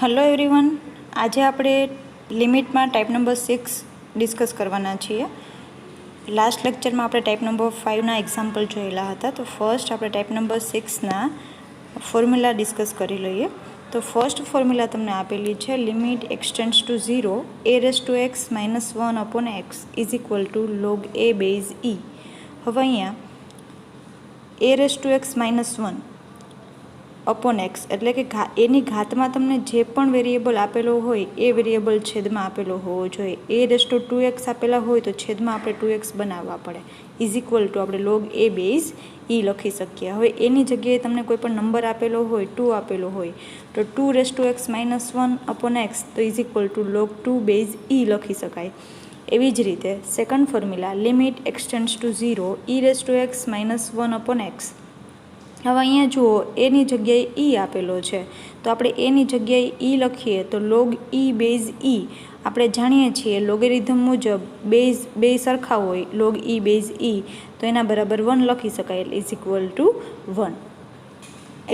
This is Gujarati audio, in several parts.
હેલો એવરીવન, આજે આપણે લિમિટમાં ટાઈપ નંબર 6 ડિસ્કસ કરવાના છીએ. લાસ્ટ લેક્ચરમાં આપણે ટાઈપ નંબર 5ના એક્ઝામ્પલ જોયેલા હતા. તો ફર્સ્ટ આપણે ટાઈપ નંબર 6ના ફોર્મ્યુલા ડિસ્કસ કરી લઈએ. તો ફર્સ્ટ ફોર્મ્યુલા તમને આપેલી છે limit x tends to 0 a⁻x - 1 upon x is equal to log a base e. હવે અહીંયા a⁻x - 1 અપોન એક્સ એટલે કે એની ઘાતમાં તમને જે પણ વેરિયેબલ આપેલો હોય એ વેરિયેબલ છેદમાં આપેલો હોવો જોઈએ. a⁻2x આપેલા હોય તો છેદમાં આપણે 2x બનાવવા પડે. ઇઝ ઇક્વલ ટુ આપણે log a બેઝ e લખી શકીએ. હવે એની જગ્યાએ તમને કોઈ પણ નંબર આપેલો હોય 2 આપેલો હોય તો 2⁻x - 1 અપોન એક્સ તો is equal to log 2 base e લખી શકાય. એવી જ રીતે second formula limit x tends to 0 e⁻x - 1 upon x. હવે અહીંયા જુઓ એની જગ્યાએ e આપેલો છે તો આપણે એની જગ્યાએ e લખીએ તો log e બેઝ e. આપણે જાણીએ છીએ લોગેરિધમ મુજબ બે સરખા હોય log e બેઝ e તો એના બરાબર 1 લખી શકાય એટલે ઇઝ ઇક્વલ ટુ 1.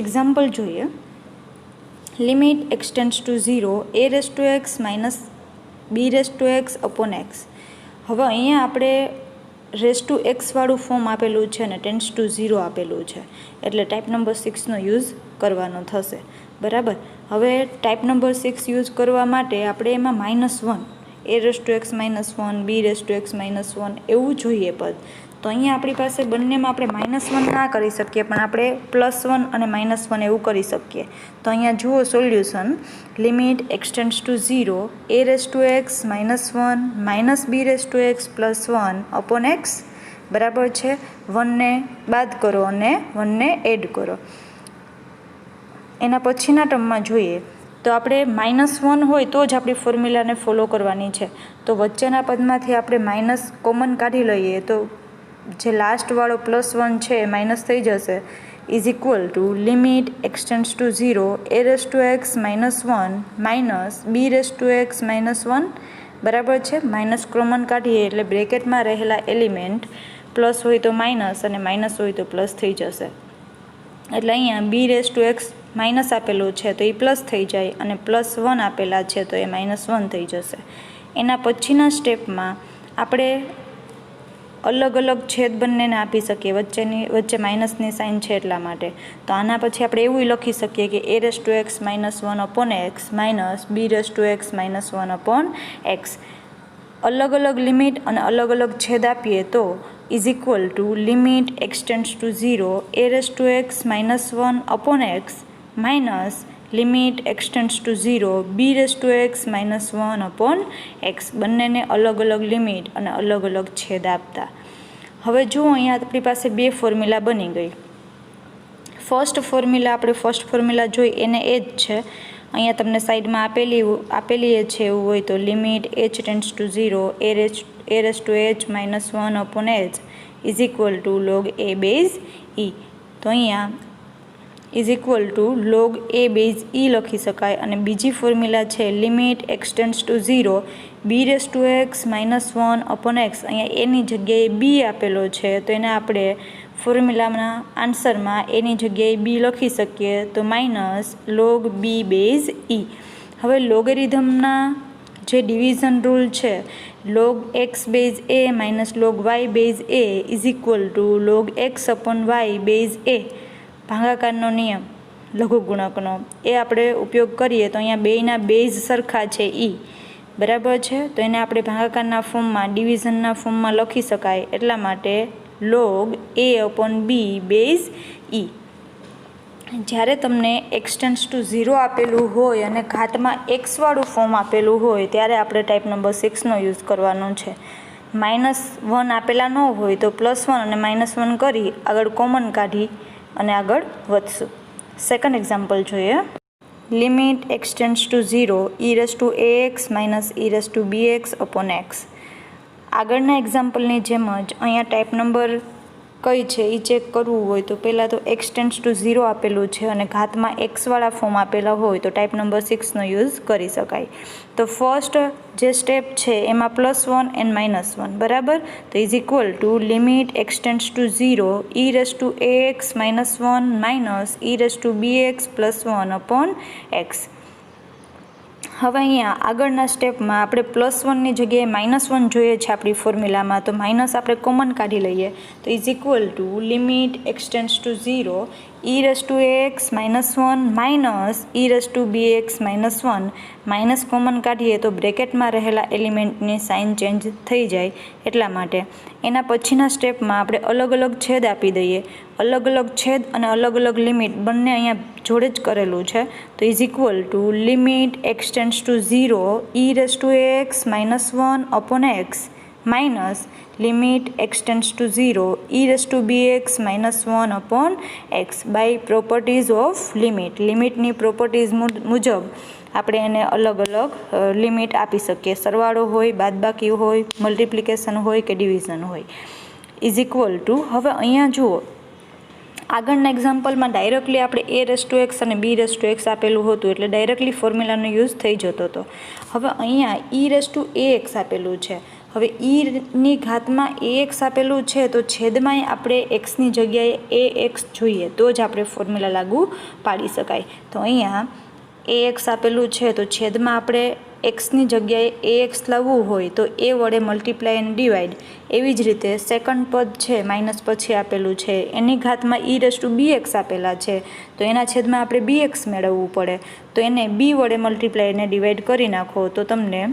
એક્ઝામ્પલ જોઈએ. Limit x tends to 0 a⁻x - b⁻x upon x. હવે અહીંયા આપણે x વાળું ફોર્મ આપેલું છે અને ટેન્ડ્સ ટુ 0 આપેલું છે એટલે ટાઈપ નંબર 6નો યુઝ કરવાનો થશે. બરાબર. હવે ટાઈપ નંબર 6 યુઝ કરવા માટે આપણે એમાં -1 a⁻x - 1 b⁻x - 1 એવું જોઈએ પદ. તો અહીંયા આપણી પાસે બંનેમાં આપણે -1 ના કરી શકીએ પણ આપણે +1 અને -1 એવું કરી શકીએ. તો અહીંયા જુઓ solution limit x tends to 0 a⁻x - 1 b⁻x +1 upon x બરાબર છે. 1 ને બાદ કરો અને 1 ને એડ કરો. એના પછીના ટર્મમાં જોઈએ તો આપણે -1 હોય તો જ આપણી ફોર્મ્યુલાને ફોલો કરવાની છે. તો વચ્ચેના પદમાંથી આપણે માઇનસ કોમન કાઢી લઈએ તો જે લાસ્ટવાળો +1 છે એ માઇનસ થઈ જશે. Is equal to limit x tends to 0 a⁻x - 1 b⁻x - 1 બરાબર છે. માઇનસ કોમન કાઢીએ એટલે બ્રેકેટમાં રહેલા એલિમેન્ટ પ્લસ હોય તો માઇનસ અને માઇનસ હોય તો પ્લસ થઈ જશે. એટલે અહીંયા b⁻x માઇનસ આપેલું છે તો એ પ્લસ થઈ જાય અને +1 આપેલા છે તો એ -1 થઈ જશે. એના પછીના સ્ટેપમાં આપણે અલગ અલગ છેદ બંનેને આપી શકીએ વચ્ચે માઇનસની સાઇન છે એટલા માટે. તો આના પછી આપણે એવું લખી શકીએ કે a⁻x - 1 upon x minus b⁻x - 1 upon x. અલગ અલગ લિમિટ અને અલગ અલગ છેદ આપીએ તો is equal to limit x tends to 0 a⁻x - 1 upon x minus limit x tends to 0 b⁻x - 1 upon x. બંનેને અલગ અલગ લિમિટ અને અલગ અલગ છેદ આપતા. હવે જુઓ અહીંયા આપણી પાસે બે ફોર્મ્યુલા બની ગઈ. ફર્સ્ટ ફોર્મ્યુલા જોઈ એને એ જ છે. અહીંયા તમને સાઈડમાં આપેલી છે એવું હોય તો limit h tends to 0 a⁻h - 1 upon h is equal to log a base e. તો અહીંયા is equal to log a base e લખી શકાય. અને બીજી ફોર્મ્યુલા છે limit x tends to 0 b⁻x - 1 upon x. અહીંયા એની જગ્યાએ b આપેલો છે તો એને આપણે ફોર્મ્યુલાના આન્સરમાં એની જગ્યાએ b લખી શકીએ તો minus log b base e. હવે લોગેરિધમના જે ડિવિઝન રૂલ છે log x base a minus log y base a is equal to log x upon y base a. ભાગાકારનો નિયમ લઘુગુણકનો એ આપણે ઉપયોગ કરીએ તો અહીંયા બેયના બેઝ સરખા છે e બરાબર છે. તો એને આપણે ભાગાકારના ફોર્મમાં ડિવિઝનના ફોર્મમાં લખી શકાય એટલા માટે log a upon b base e. જ્યારે તમને એક્સટેન્ડ્સ ટુ 0 આપેલું હોય અને ઘાતમાં x વાળું ફોર્મ આપેલું હોય ત્યારે આપણે ટાઈપ નંબર 6નો યુઝ કરવાનો છે. -1 આપેલા ન હોય તો +1 અને -1 કરી આગળ કોમન કાઢી અને આગળ વધશું. સેકન્ડ એક્ઝામ્પલ જોઈએ. Limit x tends to 0 e⁻ax - e⁻bx upon x. આગળના એક્ઝામ્પલની જેમ જ અહીંયા ટાઈપ નંબર કઈ છે એ ચેક કરવું હોય તો પહેલાં તો એક્સટેન્ડ્સ ટુ 0 આપેલું છે અને ઘાતમાં x વાળા ફોર્મ આપેલા હોય તો ટાઈપ નંબર 6નો યુઝ કરી શકાય. તો ફર્સ્ટ જે સ્ટેપ છે એમાં +1 એન્ડ -1 બરાબર. તો is equal to limit x tends to 0 e⁻ax - 1 - e⁻bx +1 upon x. હવે અહીંયા આગળના સ્ટેપમાં આપણે +1ની જગ્યાએ -1 જોઈએ છે આપણી ફોર્મ્યુલામાં, તો માઇનસ આપણે કોમન કાઢી લઈએ. તો is equal to limit x tends to 0 e⁻x -1 minus e⁻bx -1. Minus common કાઢીએ તો બ્રેકેટમાં રહેલા એલિમેન્ટની સાઇન ચેન્જ થઈ જાય એટલા માટે. એના પછીના સ્ટેપમાં આપણે અલગ અલગ છેદ આપી દઈએ. અલગ અલગ છેદ અને અલગ અલગ લિમિટ બંને અહીંયા જોડે જ કરેલું છે. તો is equal to limit x tends to 0 e⁻x -1 upon x minus limit x tends to 0 e⁻bx -1 upon x by properties of limit. લિમિટની પ્રોપર્ટીઝ મુજબ આપણે એને અલગ અલગ લિમિટ આપી શકીએ. સરવાળો હોય, બાદબાકી હોય, મલ્ટિપ્લિકેશન હોય કે ડિવિઝન હોય. ઇઝ ઇક્વલ ટુ હવે અહીંયા જુઓ આગળના એક્ઝામ્પલમાં ડાયરેક્ટલી આપણે a⁻x અને b⁻x આપેલું હતું એટલે ડાયરેક્ટલી ફોર્મ્યુલાનો યુઝ થઈ જતો હતો. હવે અહીંયા e⁻ax આપેલું છે. હવે ની ઘાતમાં ax આપેલું છે તો છેદમાંય આપણે એક્સની જગ્યાએ ax જોઈએ તો જ આપણે ફોર્મ્યુલા લાગુ પાડી શકાય. તો અહીંયા ax આપેલું છે તો છેદમાં આપણે એક્સની જગ્યાએ ax લાવવું હોય તો a વડે મલ્ટીપ્લાય એન્ડ ડિવાઈડ. એવી જ રીતે સેકન્ડ પદ છે માઇનસ પછી આપેલું છે એની ઘાતમાં e⁻bx આપેલા છે તો એના છેદમાં આપણે bx મેળવવું પડે. તો એને b વડે મલ્ટીપ્લાય અને ડિવાઈડ કરી નાખો તો તમને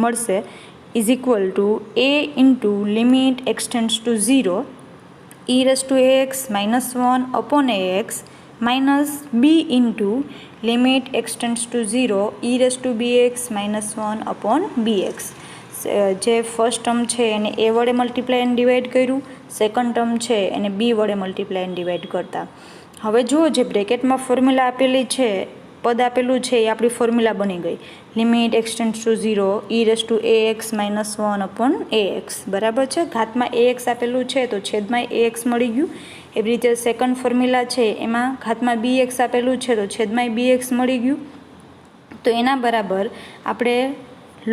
મળશે is equal to a into limit x tends to 0 e⁻x -1 upon ax minus b into limit x tends to 0 e⁻bx -1 upon bx. જે ફર્સ્ટ ટર્મ છે એને a વડે મલ્ટીપ્લાય એન્ડ ડિવાઈડ કર્યું, સેકન્ડ ટર્મ છે એને b વડે મલ્ટીપ્લાય એન્ડ ડિવાઈડ કરતા. હવે જુઓ જે બ્રેકેટમાં ફોર્મ્યુલા આપેલી છે, પદ આપેલું છે એ આપણી ફોર્મ્યુલા બની ગઈ. Limit x tends to 0 e⁻ax -1 upon ax બરાબર છે. ઘાતમાં ax આપેલું છે તો છેદમાં ax મળી ગયું. એવી રીતે સેકન્ડ ફોર્મ્યુલા છે એમાં ઘાતમાં bx આપેલું છે તો છેદમાં bx મળી ગયું. તો એના બરાબર આપણે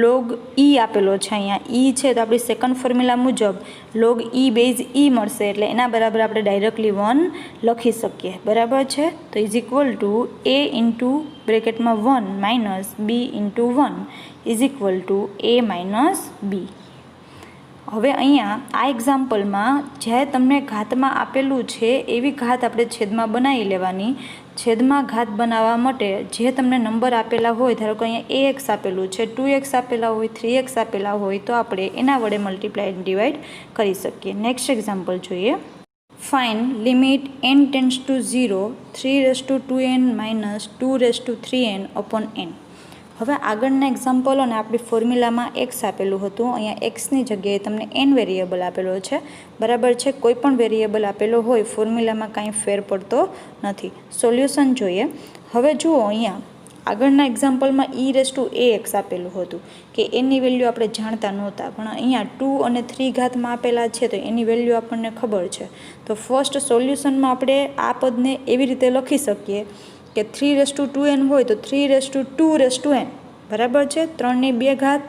લોગ e આપેલો છે અહીંયા e છે તો આપણી સેકન્ડ ફોર્મ્યુલા મુજબ લોગ e બેઝ e મળશે એટલે એના બરાબર આપણે ડાયરેક્ટલી 1 લખી શકીએ બરાબર છે. તો is equal to a into બ્રેકેટમાં 1 minus b into 1 is equal to a minus b. હવે અહીંયા આ એક્ઝામ્પલમાં જ્યારે તમને ઘાતમાં આપેલું છે એવી ઘાત આપણે છેદમાં બનાવી લેવાની. છેદમાં ઘાત બનાવવા માટે જે તમને નંબર આપેલા હોય, ધારો કે અહીંયા ax આપેલું છે, 2x આપેલા હોય, 3x આપેલા હોય તો આપણે એના વડે મલ્ટીપ્લાય એન્ડ ડિવાઈડ કરી શકીએ. નેક્સ્ટ એક્ઝામ્પલ જોઈએ. Find limit n tends to 0 3⁻2n minus 2⁻3n upon n. હવે આગળના એક્ઝામ્પલોને આપણી ફોર્મ્યુલામાં x આપેલું હતું, અહીંયા xની જગ્યાએ તમને n વેરિયેબલ આપેલો છે બરાબર છે. કોઈ પણ વેરિયેબલ આપેલો હોય ફોર્મ્યુલામાં કાંઈ ફેર પડતો નથી. સોલ્યુશન જોઈએ. હવે જુઓ અહીંયા આગળના એક્ઝામ્પલમાં e⁻ax આપેલું હતું કે એની વેલ્યુ આપણે જાણતા નહોતા, પણ અહીંયા 2 અને 3 ઘાતમાં આપેલા છે તો એની વેલ્યુ આપણને ખબર છે. તો ફર્સ્ટ સોલ્યુશનમાં આપણે આ પદને એવી રીતે લખી શકીએ કે 3⁻2n હોય તો 3⁻2n બરાબર છે. 3ની 2 ઘાત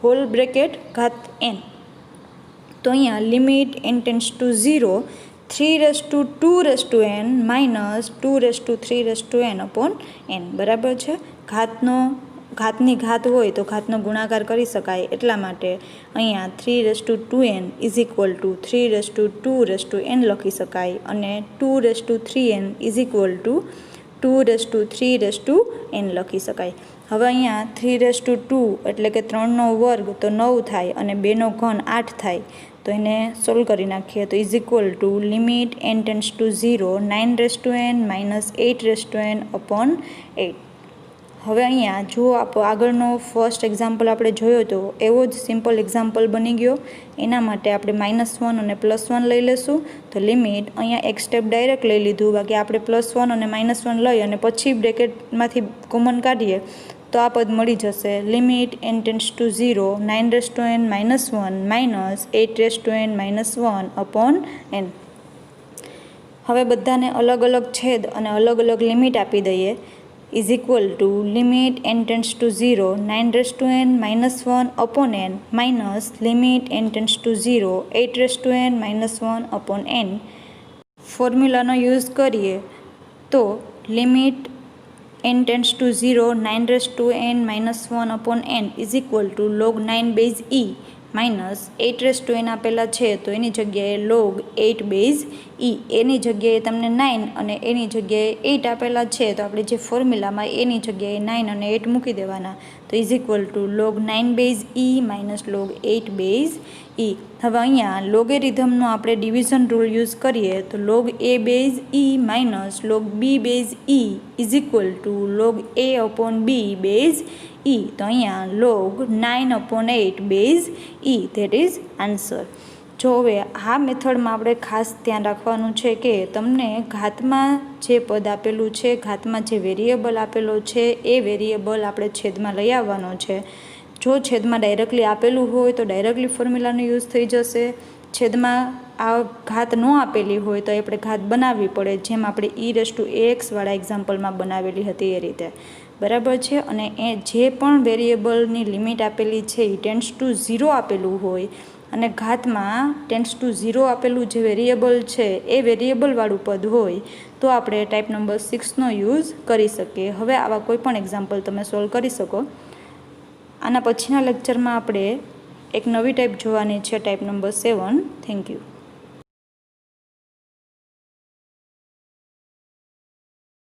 હોલ બ્રેકેટ ઘાત n. તો અહીંયા limit n tends to 0 3⁻2n minus 2⁻3n upon n બરાબર છે. ઘાતની ઘાત હોય તો ઘાતનો ગુણાકાર કરી શકાય એટલા માટે અહીંયા 3⁻2n is equal two 3⁻2n લખી શકાય અને 2⁻3n is equal two 2⁻3n લખી શકાય. હવે અહીંયા 3⁻2 એટલે કે 3નો વર્ગ તો 9 થાય અને 2નો ઘન 8 થાય. તો એને સોલ્વ કરી નાખીએ તો is equal to limit n tends to 0 9⁻n minus 8⁻n upon 8. હવે અહીંયા જો આગળનો ફર્સ્ટ એક્ઝામ્પલ આપણે જોયો તો એવો જ સિમ્પલ એક્ઝામ્પલ બની ગયો. એના માટે આપણે -1 અને +1 લઈ લેશું. તો લિમિટ અહીંયા એક સ્ટેપ ડાયરેક્ટ લઈ લીધું, બાકી આપણે +1 અને -1 લઈ અને પછી બ્રેકેટમાંથી કોમન કાઢીએ તો આ પદ મળી જશે. Limit n tends to 0 9⁻n -1 minus 8⁻n -1 upon n. હવે બધાને અલગ અલગ છેદ અને અલગ અલગ લિમિટ આપી દઈએ. Is equal to limit n tends to 0 9⁻n -1 upon n minus limit n tends to 0 8⁻n -1 upon n. ફોર્મ્યુલાનો યુઝ કરીએ તો limit n tends to 0 9n-1/n is equal to log 9 base e minus 8n આપેલા છે તો એની જગ્યાએ log 8 બેઝ e, એની જગ્યાએ તમને 9 અને એની જગ્યાએ 8 આપેલા છે તો આપણે જે ફોર્મ્યુલામાં એની જગ્યાએ 9 અને 8 મૂકી દેવાના તો is equal to log 9 base e minus log 8 base e. હવે અહીંયા લોગેરિધમનો આપણે ડિવિઝન રૂલ યુઝ કરીએ તો log a base e minus log b base e is equal to log a upon b base e. તો અહીંયા log 9/8 base e, that is answer. જો હવે આ મેથડમાં આપણે ખાસ ધ્યાન રાખવાનું છે કે તમને ઘાતમાં જે પદ આપેલું છે, ઘાતમાં જે વેરિયેબલ આપેલો છે એ વેરિયેબલ આપણે છેદમાં લઈ આવવાનો છે. જો છેદમાં ડાયરેક્ટલી આપેલું હોય તો ડાયરેક્ટલી ફોર્મ્યુલાનો યુઝ થઈ જશે. છેદમાં આ ઘાત ન આપેલી હોય તો આપણે ઘાત બનાવવી પડે, જેમ આપણે e⁻ax વાળા એક્ઝામ્પલમાં બનાવેલી હતી એ રીતે. બરાબર છે. અને એ જે પણ વેરિયેબલની લિમિટ આપેલી છે એ ટેન્ડ્સ ટુ 0 આપેલું હોય અને ઘાતમાં ટેન્ડ્સ ટુ 0 આપેલું જે વેરિયેબલ છે એ વેરિયેબલવાળું પદ હોય તો આપણે ટાઈપ નંબર 6નો યુઝ કરી શકીએ. હવે આવા કોઈ પણ એક્ઝામ્પલ તમે સોલ્વ કરી શકો. આના પછીના લેક્ચરમાં આપણે એક નવી ટાઈપ જોવાની છે, ટાઈપ નંબર 7. Thank you.